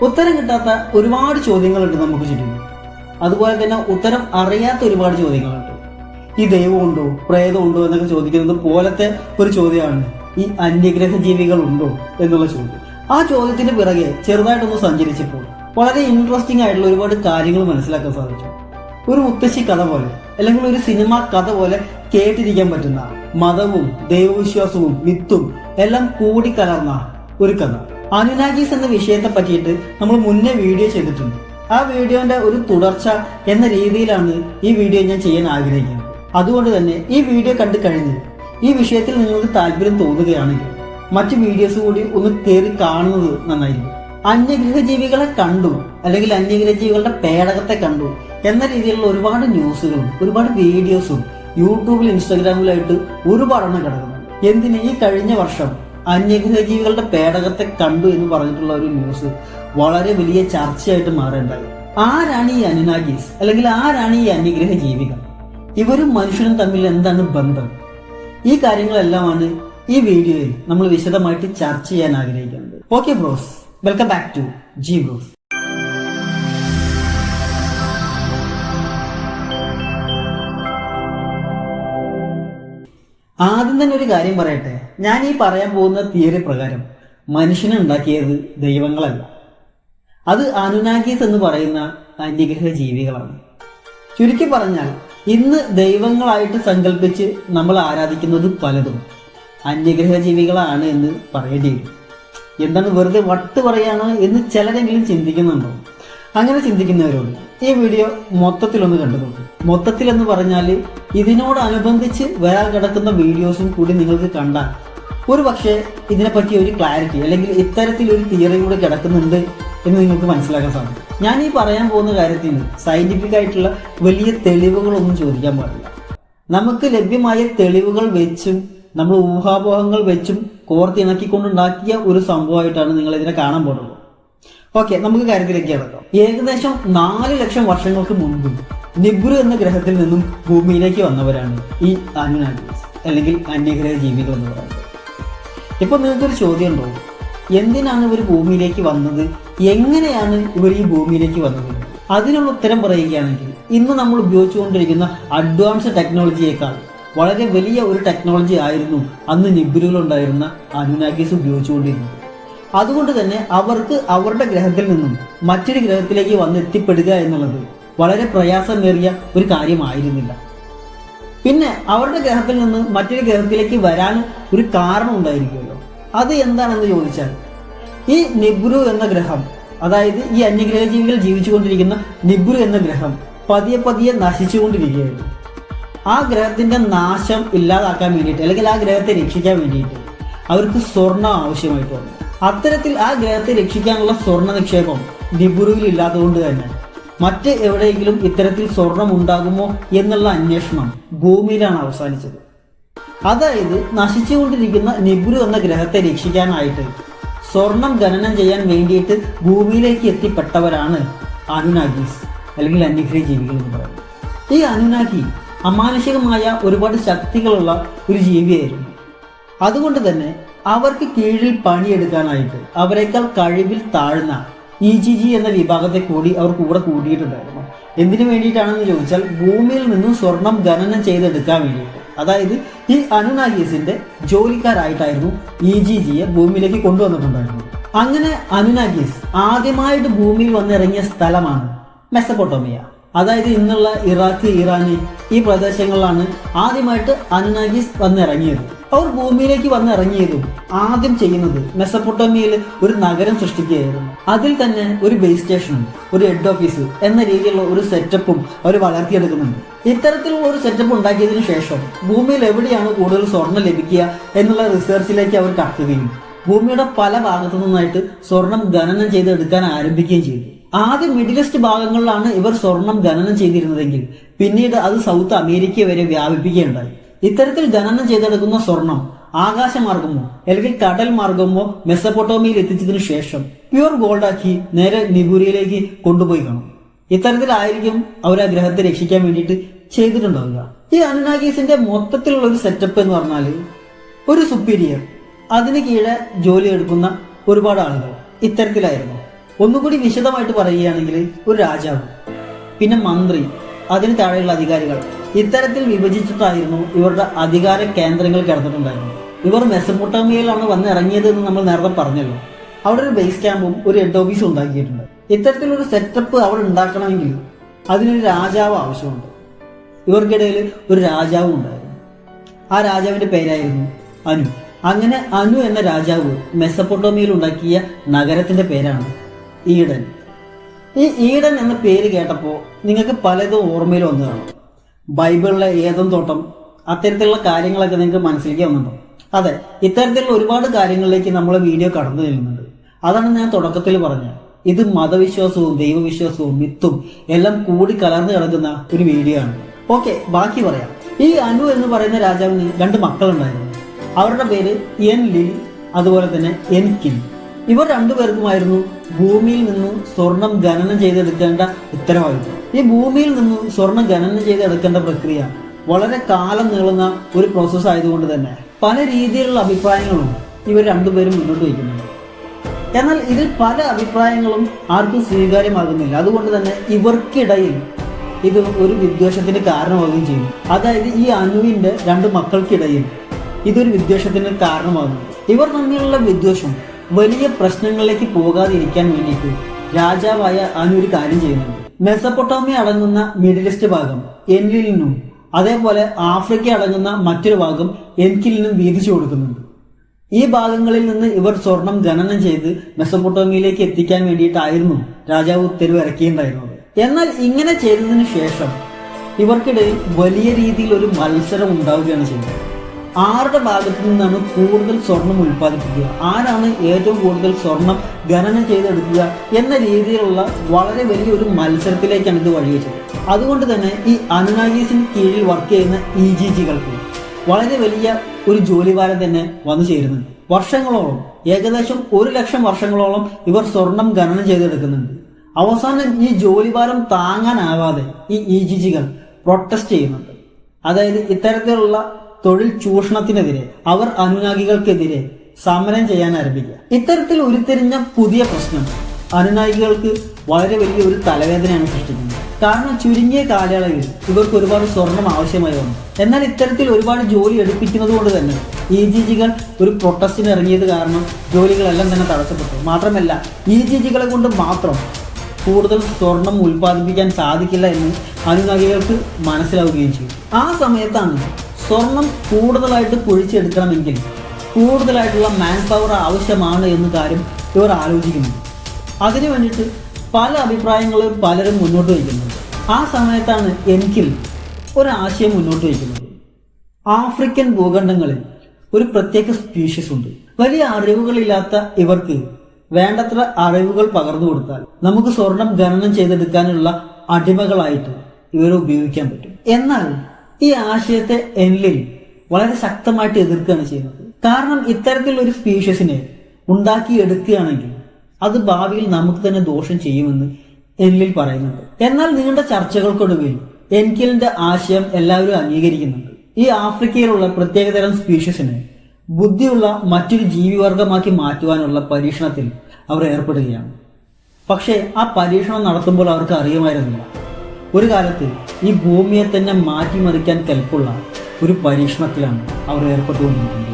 ഉത്തരം കിട്ടാത്ത ഒരുപാട് ചോദ്യങ്ങളുണ്ട് നമുക്ക് ചുറ്റും. അതുപോലെ തന്നെ ഉത്തരം അറിയാത്ത ഒരുപാട് ചോദ്യങ്ങളുണ്ട്. ഈ ദൈവമുണ്ടോ പ്രേതമുണ്ടോ എന്നൊക്കെ ചോദിക്കുന്നത് പോലത്തെ ഒരു ചോദ്യമാണ് ഈ അന്യഗ്രഹ ജീവികൾ ഉണ്ടോ എന്നുള്ള ചോദ്യം. ആ ചോദ്യത്തിന് പിറകെ ചെറുതായിട്ടൊന്ന് സഞ്ചരിച്ചപ്പോൾ വളരെ ഇൻട്രസ്റ്റിംഗ് ആയിട്ടുള്ള ഒരുപാട് കാര്യങ്ങൾ മനസ്സിലാക്കാൻ സാധിച്ചു. ഒരു മുത്തശ്ശി കഥ പോലെ അല്ലെങ്കിൽ ഒരു സിനിമ കഥ പോലെ കേട്ടിരിക്കാൻ പറ്റുന്ന മതവും ദൈവവിശ്വാസവും മിത്തും എല്ലാം കൂടിക്കലർന്ന ഒരു കഥ. അനുനാഗീസ് എന്ന വിഷയത്തെ പറ്റിയിട്ട് നമ്മൾ മുന്നേ വീഡിയോ ചെയ്തിട്ടുണ്ട്. ആ വീഡിയോന്റെ ഒരു തുടർച്ച എന്ന രീതിയിലാണ് ഈ വീഡിയോ ഞാൻ ചെയ്യാൻ ആഗ്രഹിക്കുന്നത്. അതുകൊണ്ട് തന്നെ ഈ വീഡിയോ കണ്ടു കഴിഞ്ഞ് ഈ വിഷയത്തിൽ നിങ്ങൾക്ക് താല്പര്യം തോന്നുകയാണെങ്കിൽ മറ്റു വീഡിയോസ് കൂടി ഒന്ന് കയറി കാണുന്നത് നന്നായിരിക്കും. അന്യഗ്രഹ ജീവികളെ കണ്ടു അല്ലെങ്കിൽ അന്യഗ്രഹ ജീവികളുടെ പേടകത്തെ കണ്ടു എന്ന രീതിയിലുള്ള ഒരുപാട് ന്യൂസുകളും ഒരുപാട് വീഡിയോസും യൂട്യൂബിൽ ഇൻസ്റ്റാഗ്രാമിലായിട്ട് ഒരുപാടെണ്ണം കിടക്കുന്നുണ്ട്. എന്തിന് ഈ കഴിഞ്ഞ വർഷം അന്യഗ്രഹ ജീവികളുടെ പേടകത്തെ കണ്ടു എന്ന് പറഞ്ഞിട്ടുള്ള ഒരു ന്യൂസ് വളരെ വലിയ ചർച്ചയായിട്ട് മാറേണ്ടായി. ആരാണ് ഈ അനുനാഗീസ് അല്ലെങ്കിൽ ആരാണ് ഈ അന്യഗ്രഹ ജീവികൾ? ഇവരും മനുഷ്യനും തമ്മിൽ എന്താണ് ബന്ധം? ഈ കാര്യങ്ങളെല്ലാമാണ് ഈ വീഡിയോയിൽ നമ്മൾ വിശദമായിട്ട് ചർച്ച ചെയ്യാൻ ആഗ്രഹിക്കുന്നത്. Okay bros, welcome back to G bros. ആദ്യം തന്നെ ഒരു കാര്യം പറയട്ടെ. ഞാൻ ഈ പറയാൻ പോകുന്ന തിയറി പ്രകാരം മനുഷ്യനെ ഉണ്ടാക്കിയത് ദൈവങ്ങളല്ല, അത് അനുനാഗീസ് എന്ന് പറയുന്ന അന്യഗ്രഹ ജീവികളാണ്. ചുരുക്കി പറഞ്ഞാൽ ഇന്ന് ദൈവങ്ങളായിട്ട് സങ്കല്പിച്ച് നമ്മൾ ആരാധിക്കുന്നത് പലതും അന്യഗ്രഹ ജീവികളാണ് എന്ന് പറയേണ്ടി വരും. എന്താണ് വെറുതെ വട്ട് പറയാണ് എന്ന് ചിലരെങ്കിലും ചിന്തിക്കുന്നുണ്ടോ? അങ്ങനെ ചിന്തിക്കുന്നവരോട് ഈ വീഡിയോ മൊത്തത്തിലൊന്ന് കണ്ടു നോക്കും. മൊത്തത്തിലെന്ന് പറഞ്ഞാൽ ഇതിനോടനുബന്ധിച്ച് വരാൻ കിടക്കുന്ന വീഡിയോസും കൂടി നിങ്ങൾക്ക് കണ്ടാൽ ഒരു പക്ഷേ ഇതിനെപ്പറ്റി ഒരു ക്ലാരിറ്റി അല്ലെങ്കിൽ ഇത്തരത്തിലൊരു തിയറി കൂടെ കിടക്കുന്നുണ്ട് എന്ന് നിങ്ങൾക്ക് മനസ്സിലാക്കാൻ സാധിക്കും. ഞാൻ ഈ പറയാൻ പോകുന്ന കാര്യത്തിന് സയന്റിഫിക് ആയിട്ടുള്ള വലിയ തെളിവുകളൊന്നും ചോദിക്കാൻ പാടില്ല. നമുക്ക് ലഭ്യമായ തെളിവുകൾ വെച്ചും നമ്മൾ ഊഹാപോഹങ്ങൾ വെച്ചും കോർത്തിണക്കിക്കൊണ്ടുണ്ടാക്കിയ ഒരു സംഭവമായിട്ടാണ് നിങ്ങൾ ഇതിനെ കാണാൻ പോകുന്നത്. ഓക്കെ, നമുക്ക് കാര്യത്തിലേക്ക് കിടക്കാം. ഏകദേശം 4 ലക്ഷം വർഷങ്ങൾക്ക് മുൻപ് നിബ്രു എന്ന ഗ്രഹത്തിൽ നിന്നും ഭൂമിയിലേക്ക് വന്നവരാണ് ഈ അനുനാഗീസ് അല്ലെങ്കിൽ അന്യഗ്രഹ ജീവികൾ എന്ന് പറയുന്നത്. ഇപ്പൊ നിങ്ങൾക്കൊരു ചോദ്യം ഉണ്ടോ, എന്തിനാണ് ഇവർ ഭൂമിയിലേക്ക് വന്നത്, എങ്ങനെയാണ് ഇവർ ഈ ഭൂമിയിലേക്ക് വന്നത്? അതിനുള്ള ഉത്തരം പറയുകയാണെങ്കിൽ ഇന്ന് നമ്മൾ ഉപയോഗിച്ചുകൊണ്ടിരിക്കുന്ന അഡ്വാൻസ് ടെക്നോളജിയേക്കാൾ വളരെ വലിയ ഒരു ടെക്നോളജി ആയിരുന്നു അന്ന് നിബ്രുവിലുണ്ടായിരുന്ന അനുനാഗീസ് ഉപയോഗിച്ചുകൊണ്ടിരുന്നത്. അതുകൊണ്ട് തന്നെ അവർക്ക് അവരുടെ ഗ്രഹത്തിൽ നിന്നും മറ്റൊരു ഗ്രഹത്തിലേക്ക് വന്ന് എത്തിപ്പെടുക എന്നുള്ളത് വളരെ പ്രയാസമേറിയ ഒരു കാര്യമായിരുന്നില്ല. പിന്നെ അവരുടെ ഗ്രഹത്തിൽ നിന്ന് മറ്റൊരു ഗ്രഹത്തിലേക്ക് വരാൻ ഒരു കാരണം ഉണ്ടായിരിക്കുമല്ലോ. അത് എന്താണെന്ന് ചോദിച്ചാൽ ഈ നിബ്രു എന്ന ഗ്രഹം, അതായത് ഈ അന്യഗ്രഹ ജീവികൾ ജീവിച്ചുകൊണ്ടിരിക്കുന്ന നിബ്രു എന്ന ഗ്രഹം പതിയെ പതിയെ നശിച്ചുകൊണ്ടിരിക്കുകയായിരുന്നു. ആ ഗ്രഹത്തിന്റെ നാശം ഇല്ലാതാക്കാൻ വേണ്ടിയിട്ട് അല്ലെങ്കിൽ ആ ഗ്രഹത്തെ രക്ഷിക്കാൻ വേണ്ടിയിട്ട് അവർക്ക് സ്വർണം ആവശ്യമായിട്ട് വന്നു. അത്തരത്തിൽ ആ ഗ്രഹത്തെ രക്ഷിക്കാനുള്ള സ്വർണ്ണ നിക്ഷേപം നിബ്രുവിൽ ഇല്ലാത്തതുകൊണ്ട് തന്നെ മറ്റ് എവിടെയെങ്കിലും ഇത്തരത്തിൽ സ്വർണം ഉണ്ടാകുമോ എന്നുള്ള അന്വേഷണം ഭൂമിയിലാണ് അവസാനിച്ചത്. അതായത് നശിച്ചുകൊണ്ടിരിക്കുന്ന നിബ്രു എന്ന ഗ്രഹത്തെ രക്ഷിക്കാനായിട്ട് സ്വർണം ഖനനം ചെയ്യാൻ വേണ്ടിയിട്ട് ഭൂമിയിലേക്ക് എത്തിപ്പെട്ടവരാണ് അനുനാഗീസ് അല്ലെങ്കിൽ അന്യഗ്രഹ ജീവികൾ എന്ന് പറയുന്നത്. ഈ അനുനാഗി അമാനുഷികമായ ഒരുപാട് ശക്തികളുള്ള ഒരു ജീവിയായിരുന്നു. അതുകൊണ്ട് തന്നെ അവർക്ക് കീഴിൽ പണിയെടുക്കാനായിട്ട് അവരെക്കാൾ കഴിവിൽ താഴ്ന്ന EGG എന്ന വിഭാഗത്തെ കൂടി അവർ കൂടെ കൂടിയിട്ടുണ്ടായിരുന്നു. എന്തിനു വേണ്ടിയിട്ടാണെന്ന് ചോദിച്ചാൽ ഭൂമിയിൽ നിന്നും സ്വർണം ഖനനം ചെയ്തെടുക്കാൻ വേണ്ടിയിട്ട്. അതായത് ഈ അനുനാഗീസിന്റെ ജോലിക്കാരായിട്ടായിരുന്നു EGGയെ ഭൂമിയിലേക്ക് കൊണ്ടുവന്നിട്ടുണ്ടായിരുന്നത്. അങ്ങനെ അനുനാഗീസ് ആദ്യമായിട്ട് ഭൂമിയിൽ വന്നിറങ്ങിയ സ്ഥലമാണ് മെസപ്പൊട്ടോമിയ. അതായത് ഇന്നുള്ള ഇറാഖ്, ഇറാന് ഈ പ്രദേശങ്ങളിലാണ് ആദ്യമായിട്ട് അനുനാഗീസ് വന്നിറങ്ങിയത്. അവർ ഭൂമിയിലേക്ക് വന്നിറങ്ങിയതും ആദ്യം ചെയ്യുന്നത് മെസപ്പൊട്ടോമിയയിൽ ഒരു നഗരം സൃഷ്ടിക്കുകയായിരുന്നു. അതിൽ തന്നെ ഒരു ബേസ് സ്റ്റേഷനും ഒരു ഹെഡ് ഓഫീസ് എന്ന രീതിയിലുള്ള ഒരു സെറ്റപ്പും അവർ വളർത്തിയെടുക്കുന്നുണ്ട്. ഇത്തരത്തിലുള്ള ഒരു സെറ്റപ്പ് ഉണ്ടാക്കിയതിനു ശേഷം ഭൂമിയിൽ എവിടെയാണ് കൂടുതൽ സ്വർണം ലഭിക്കുക എന്നുള്ള റിസർച്ചിലേക്ക് അവർ കടക്കുകയും ഭൂമിയുടെ പല ഭാഗത്തു നിന്നായിട്ട് സ്വർണം ഖനനം ചെയ്തെടുക്കാൻ ആരംഭിക്കുകയും ചെയ്തു. ആദ്യം മിഡിൽ ഈസ്റ്റ് ഭാഗങ്ങളിലാണ് ഇവർ സ്വർണം ഖനനം ചെയ്തിരുന്നതെങ്കിൽ പിന്നീട് അത് സൗത്ത് അമേരിക്ക വരെ വ്യാപിപ്പിക്കുകയുണ്ടായി. ഇത്തരത്തിൽ ഖനനം ചെയ്തെടുക്കുന്ന സ്വർണം ആകാശമാർഗമോ അല്ലെങ്കിൽ കടൽ മാർഗമോ മെസപ്പൊട്ടോമിയയിൽ എത്തിച്ചതിനു ശേഷം പ്യൂർ ഗോൾഡാക്കി നേരെ നിബുരിയിലേക്ക് കൊണ്ടുപോയി കാണും. ഇത്തരത്തിലായിരിക്കും അവർ ആ ഗ്രഹത്തെ രക്ഷിക്കാൻ വേണ്ടിയിട്ട് ചെയ്തിട്ടുണ്ടാവുക. ഈ അനുനാഗീസിന്റെ മൊത്തത്തിലുള്ള ഒരു സെറ്റപ്പ് എന്ന് പറഞ്ഞാൽ ഒരു സുപ്പീരിയർ, അതിന് കീഴെ ജോലി എടുക്കുന്ന ഒരുപാട് ആളുകൾ ഇത്തരത്തിലായിരുന്നു. ഒന്നുകൂടി വിശദമായിട്ട് പറയുകയാണെങ്കിൽ ഒരു രാജാവ്, പിന്നെ മന്ത്രി, അതിന് താഴെയുള്ള അധികാരികൾ, ഇത്തരത്തിൽ വിഭജിച്ചിട്ടായിരുന്നു ഇവരുടെ അധികാര കേന്ദ്രങ്ങൾ കിടന്നിട്ടുണ്ടായിരുന്നത്. ഇവർ മെസപ്പൊട്ടേമിയയിലാണ് വന്നിറങ്ങിയത് എന്ന് നമ്മൾ നേരത്തെ പറഞ്ഞല്ലോ. അവിടെ ഒരു ബേസ് ക്യാമ്പും ഒരു ഹെഡ് ഓഫീസും ഉണ്ടാക്കിയിട്ടുണ്ട്. ഇത്തരത്തിലൊരു സെറ്റപ്പ് അവിടെ ഉണ്ടാക്കണമെങ്കിൽ അതിനൊരു രാജാവ് ആവശ്യമുണ്ട്. ഇവർക്കിടയിൽ ഒരു രാജാവും ഉണ്ടായിരുന്നു. ആ രാജാവിന്റെ പേരായിരുന്നു അനു. അങ്ങനെ അനു എന്ന രാജാവ് മെസപ്പൊട്ടേമിയയിൽ ഉണ്ടാക്കിയ നഗരത്തിന്റെ പേരാണ് ഈഡൻ. ഈ ഈഡൻ എന്ന പേര് കേട്ടപ്പോൾ നിങ്ങൾക്ക് പലതും ഓർമ്മയിൽ വന്നു കാണും. ബൈബിളിലെ ഏദൻ തോട്ടം, അത്തരത്തിലുള്ള കാര്യങ്ങളൊക്കെ നിങ്ങൾക്ക് മനസ്സിലേക്ക് വന്നിട്ടുണ്ടോ? അതെ, ഇത്തരത്തിലുള്ള ഒരുപാട് കാര്യങ്ങളിലേക്ക് നമ്മളെ വീഡിയോ കടന്നു ചെല്ലുന്നുണ്ട്. അതാണ് ഞാൻ തുടക്കത്തിൽ പറഞ്ഞത്. ഇത് മതവിശ്വാസവും ദൈവവിശ്വാസവും മിത്തും എല്ലാം കൂടി കലർന്നു കിടക്കുന്ന ഒരു വീഡിയോ ആണ്. ഓക്കെ, ബാക്കി പറയാം. ഈ അനു എന്ന് പറയുന്ന രാജാവിന് 2 മക്കളുണ്ടായിരുന്നു. അവരുടെ പേര് എൻലിൽ, അതുപോലെ തന്നെ എൻകിൽ. ഇവർ 2 പേർക്കുമായിരുന്നു ഭൂമിയിൽ നിന്നും സ്വർണം ഖനനം ചെയ്തെടുക്കേണ്ട ഉത്തരവാദിത്വം. ഈ ഭൂമിയിൽ നിന്നും സ്വർണം ഖനനം ചെയ്തെടുക്കേണ്ട പ്രക്രിയ വളരെ കാലം നീളുന്ന ഒരു പ്രോസസ്സ് ആയതുകൊണ്ട് തന്നെ പല രീതിയിലുള്ള അഭിപ്രായങ്ങളും ഇവർ 2 പേരും മുന്നോട്ട് വയ്ക്കുന്നുണ്ട്. എന്നാൽ ഇതിൽ പല അഭിപ്രായങ്ങളും ആർക്കും സ്വീകാര്യമാകുന്നില്ല. അതുകൊണ്ട് തന്നെ ഇവർക്കിടയിൽ ഇത് ഒരു വിദ്വേഷത്തിന് കാരണമാവുകയും ചെയ്യുന്നു. അതായത് ഈ അനുവിന്റെ 2 മക്കൾക്കിടയിൽ ഇതൊരു വിദ്വേഷത്തിന് കാരണമാകുന്നു. ഇവർ തമ്മിലുള്ള വിദ്വേഷം വലിയ പ്രശ്നങ്ങളിലേക്ക് പോകാതിരിക്കാൻ വേണ്ടിയിട്ട് രാജാവായ അനു ഒരു കാര്യം ചെയ്യുന്നുണ്ട്. മെസപ്പൊട്ടേമിയ അടങ്ങുന്ന മിഡിൽ ഈസ്റ്റ് ഭാഗം എൻലിലിനും അതേപോലെ ആഫ്രിക്ക അടങ്ങുന്ന മറ്റൊരു ഭാഗം എൻകിലിനും വീതിച്ചു കൊടുക്കുന്നുണ്ട്. ഈ ഭാഗങ്ങളിൽ നിന്ന് ഇവർ സ്വർണം ഖനനം ചെയ്ത് മെസപ്പൊട്ടേമിയയിലേക്ക് എത്തിക്കാൻ വേണ്ടിയിട്ടായിരുന്നു രാജാവ് ഉത്തരവ് ഇറക്കിയിട്ടുണ്ടായിരുന്നത്. എന്നാൽ ഇങ്ങനെ ചെയ്തതിനു ശേഷം ഇവർക്കിടയിൽ വലിയ രീതിയിൽ ഒരു മത്സരം ഉണ്ടാവുകയാണ് ചെയ്യുന്നത്. ആരുടെ ഭാഗത്തു നിന്നാണ് കൂടുതൽ സ്വർണം ഉൽപ്പാദിപ്പിക്കുക, ആരാണ് ഏറ്റവും കൂടുതൽ സ്വർണം ഖനനം ചെയ്തെടുക്കുക എന്ന രീതിയിലുള്ള വളരെ വലിയൊരു മത്സരത്തിലേക്കാണ് ഇത് വഴിവെച്ചത്. അതുകൊണ്ട് തന്നെ ഈ അനുനാഗീസിന് കീഴിൽ വർക്ക് ചെയ്യുന്ന EGGകൾക്ക് വളരെ വലിയ ഒരു ജോലിഭാരം തന്നെ വന്നു ചേരുന്നുണ്ട്. വർഷങ്ങളോളം, ഏകദേശം 1,00,000 വർഷങ്ങളോളം ഇവർ സ്വർണം ഖനനം ചെയ്തെടുക്കുന്നുണ്ട്. അവസാനം ഈ ജോലിഭാരം താങ്ങാനാവാതെ ഈ EGGകൾ പ്രൊട്ടസ്റ്റ് ചെയ്യുന്നുണ്ട്. അതായത് ഇത്തരത്തിലുള്ള തൊഴിൽ ചൂഷണത്തിനെതിരെ അവർ അനുനാഗികൾക്കെതിരെ സമരം ചെയ്യാൻ ആരംഭിക്കുക. ഇത്തരത്തിൽ ഉരുത്തിരിഞ്ഞ പുതിയ പ്രശ്നം അനുനായികൾക്ക് വളരെ വലിയ ഒരു തലവേദനയാണ് സൃഷ്ടിക്കുന്നത്. കാരണം ചുരുങ്ങിയ കാലയളവിൽ ഇവർക്ക് ഒരുപാട് സ്വർണം ആവശ്യമായി വന്നു. എന്നാൽ ഇത്തരത്തിൽ ഒരുപാട് ജോലി എടുപ്പിക്കുന്നത് കൊണ്ട് തന്നെ EGGകൾ ഒരു പ്രൊട്ടസ്റ്റിന് ഇറങ്ങിയത് കാരണം ജോലികളെല്ലാം തന്നെ തടസ്സപ്പെട്ടു. മാത്രമല്ല EGGകളെ കൊണ്ട് മാത്രം കൂടുതൽ സ്വർണം ഉൽപ്പാദിപ്പിക്കാൻ സാധിക്കില്ല എന്ന് അനുനായികൾക്ക് മനസ്സിലാവുകയും ചെയ്യും. ആ സമയത്താണ് സ്വർണം കൂടുതലായിട്ട് കുഴിച്ചെടുക്കണമെങ്കിൽ കൂടുതലായിട്ടുള്ള മാൻ പവർ ആവശ്യമാണ് എന്ന കാര്യം ഇവർ ആലോചിക്കുന്നു. അതിനു വേണ്ടിയിട്ട് പല അഭിപ്രായങ്ങളും പലരും മുന്നോട്ട് വയ്ക്കുന്നുണ്ട്. ആ സമയത്താണ് എൻകിൽ ഒരാശയം മുന്നോട്ട് വയ്ക്കുന്നത്. ആഫ്രിക്കൻ ഭൂഖണ്ഡങ്ങളിൽ ഒരു പ്രത്യേക സ്പീഷീസ് ഉണ്ട്. വലിയ അറിവുകളില്ലാത്ത ഇവർക്ക് വേണ്ടത്ര അറിവുകൾ പകർന്നു കൊടുത്താൽ നമുക്ക് സ്വർണം ഖനനം ചെയ്തെടുക്കാനുള്ള അടിമകളായിട്ട് ഇവരെ ഉപയോഗിക്കാൻ പറ്റും. എന്നാൽ ഈ ആശയത്തെ എൻലിൽ വളരെ ശക്തമായിട്ട് എതിർക്കുകയാണ് ചെയ്യുന്നത്. കാരണം ഇത്തരത്തിലുള്ള ഒരു സ്പീഷീസിനെ ഉണ്ടാക്കിയെടുക്കുകയാണെങ്കിൽ അത് ഭാവിയിൽ നമുക്ക് തന്നെ ദോഷം ചെയ്യുമെന്ന് എൻലിൽ പറയുന്നുണ്ട്. എന്നാൽ നീണ്ട ചർച്ചകൾക്കൊടുവിൽ എൻകിലിന്റെ ആശയം എല്ലാവരും അംഗീകരിക്കുന്നുണ്ട്. ഈ ആഫ്രിക്കയിലുള്ള പ്രത്യേകതരം സ്പീഷീസിനെ ബുദ്ധിയുള്ള മറ്റൊരു ജീവിവർഗമാക്കി മാറ്റുവാനുള്ള പരീക്ഷണത്തിൽ അവർ ഏർപ്പെടുകയാണ്. പക്ഷേ ആ പരീക്ഷണം നടത്തുമ്പോൾ അവർക്ക് അറിയുമായിരുന്നില്ല, ഒരു കാലത്ത് ഈ ഭൂമിയെ തന്നെ മാറ്റിമറിക്കാൻ കെൽപ്പുള്ള ഒരു പരീക്ഷണത്തിലാണ് അവർ ഏർപ്പെട്ടുകൊണ്ടിരിക്കുന്നത്.